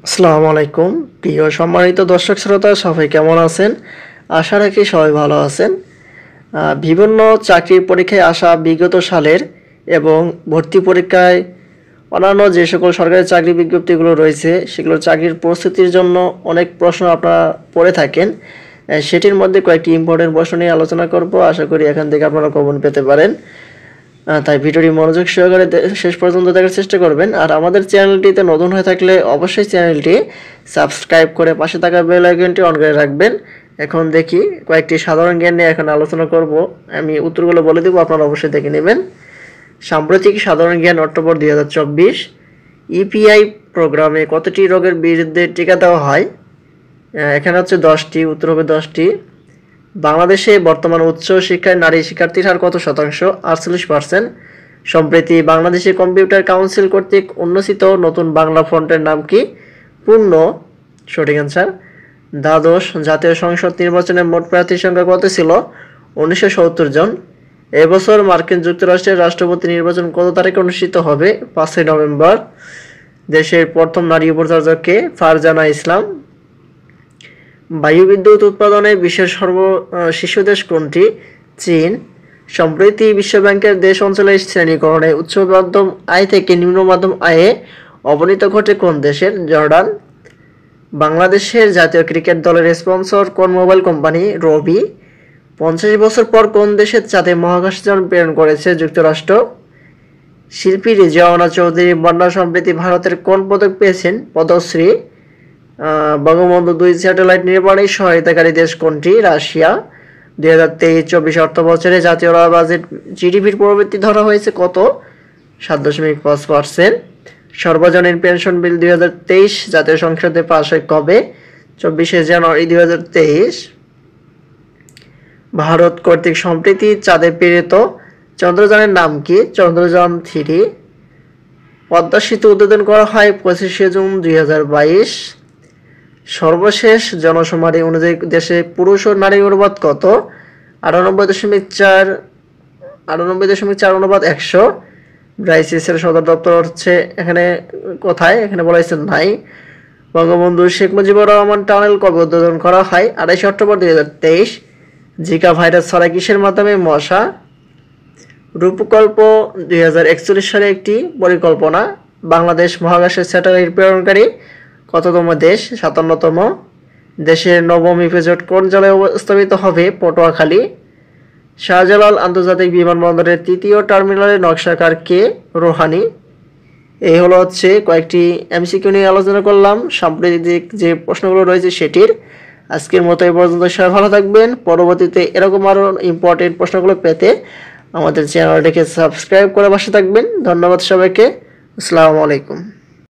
আসসালামু আলাইকুম প্রিয় সম্মানিত দর্শক শ্রোতা সবাই কেমন আছেন? আশা রাখি সবাই ভালো আছেন। বিভিন্ন চাকরির পরীক্ষায় আসা বিগত সালের এবং ভর্তি পরীক্ষায় অন্যান্য যে সকল সরকারি চাকরি বিজ্ঞপ্তিগুলো রয়েছে সেগুলোর চাকরির প্রস্তুতির জন্য অনেক প্রশ্ন আপনারা পড়ে থাকেন। সেটির মধ্যে কয়েকটি ইম্পর্টেন্ট প্রশ্ন নিয়ে আলোচনা করব। আশা করি এখান থেকে আপনারা কমন পেতে পারেন। তাই ভিডিওটি মনোযোগ সহকারে শেষ পর্যন্ত দেখার চেষ্টা করবেন। আর আমাদের চ্যানেলটিতে নতুন হয়ে থাকলে অবশ্যই চ্যানেলটি সাবস্ক্রাইব করে পাশে থাকা বেল আইকনটি অন করে রাখবেন। এখন দেখি কয়েকটি সাধারণ জ্ঞান নিয়ে এখন আলোচনা করব। আমি উত্তরগুলো বলে দেবো, আপনারা অবশ্যই দেখে নেবেন। সাম্প্রতিক সাধারণ জ্ঞান অক্টোবর 2024। ইপিআই প্রোগ্রামে কতটি রোগের বিরুদ্ধে টিকা দেওয়া হয়? এখানে হচ্ছে 10টি, উত্তর হবে 10টি। বাংলাদেশে বর্তমান উচ্চ শিক্ষায় নারী শিক্ষার্থীর হার কত শতাংশ? 48%। সম্প্রতি বাংলাদেশে কম্পিউটার কাউন্সিল কর্তৃক উন্মোচিত নতুন বাংলা ফন্টের নাম কি? পূর্ণ। সঠিক অ্যান্সার। দ্বাদশ জাতীয় সংসদ নির্বাচনে মোট প্রার্থীর সংখ্যা কত ছিল? 1970 জন। এবছর মার্কিন যুক্তরাষ্ট্রের রাষ্ট্রপতি নির্বাচন কত তারিখে অনুষ্ঠিত হবে? 5 নভেম্বর। দেশের প্রথম নারী উপাচার্য কে? ফারজানা ইসলাম। বায়ুবিদ্যুৎ উৎপাদনে বিশ্বের শীর্ষ দেশ কোনটি? চীন। সম্প্রতি বিশ্বব্যাংকের দেশ অঞ্চলের শ্রেণীকরণে উচ্চ মধ্যম আয় থেকে নিম্ন মধ্যম আয়ে অবনতি ঘটে কোন দেশের? জর্ডান। বাংলাদেশের জাতীয় ক্রিকেট দলের স্পন্সর কোন মোবাইল কোম্পানি? রবি। 50 বছর পর কোন দেশের চাঁদে মহাকাশযান প্রেরণ করেছে? যুক্তরাষ্ট্র। শিল্পী রিজওয়ানা চৌধুরী বন্যা সম্প্রতি ভারতের কোন পদক পেয়েছেন? পদ্মশ্রী। বঙ্গবন্ধু 2 স্যাটেলাইট নির্মাণে সহায়তাকারী দেশ কোনটি? রাশিয়া। 2023-24 অর্থ বছরে জাতীয় বাজেট জিডিপির প্রবৃদ্ধি ধরা হয়েছে কত? 7.5%। সর্বজনীন পেনশন বিল 2023 জাতীয় সংসদে পাস হয় কবে? 24 জানুয়ারি 2023। ভারত কর্তৃক সম্প্রতি চাঁদে প্রেরিত চন্দ্রযানের নাম কি? চন্দ্রযান 3। পদ্মা সেতু উদ্বোধন করা হয় 25 জুন 2022। সর্বশেষ জনশুমারি অনুযায়ী দেশে পুরুষ ও নারীর অনুপাত কত? 98.4:100। ব্রাইসিসের সদর দপ্তর হচ্ছে এখানে কোথায়? এখানে বলা হয়েছে নাই। বঙ্গবন্ধু শেখ মুজিবুর রহমান টানেল কবে উদ্বোধন করা হয়? 28 অক্টোবর 2023। জিকা ভাইরাস ছড়ায় কিসের মাধ্যমে? মশা। রূপকল্প 2041 সালে একটি পরিকল্পনা। বাংলাদেশ মহাকাশে স্যাটেলাইট প্রেরণকারী কততম দেশ? 57তম। দেশের নবম ইপিজেড কোন জেলে স্থাপিত হবে? পটুয়াখালী। শাহজালাল আন্তর্জাতিক বিমানবন্দরের 3য় টার্মিনালের নকশাকার কে? রোহানি। এই হচ্ছে কয়েকটি এমসিকিউ নিয়ে আলোচনা করলাম, সাম্প্রতিক যে প্রশ্নগুলো রয়েছে সেটির। আজকের মতো এই পর্যন্ত। সবাই ভালো থাকবেন। পরবর্তীতে এরকম আরও ইম্পর্টেন্ট প্রশ্নগুলো পেতে আমাদের চ্যানেলটিকে সাবস্ক্রাইব করে পাশে থাকবেন। ধন্যবাদ সবাইকে। আসসালামু আলাইকুম।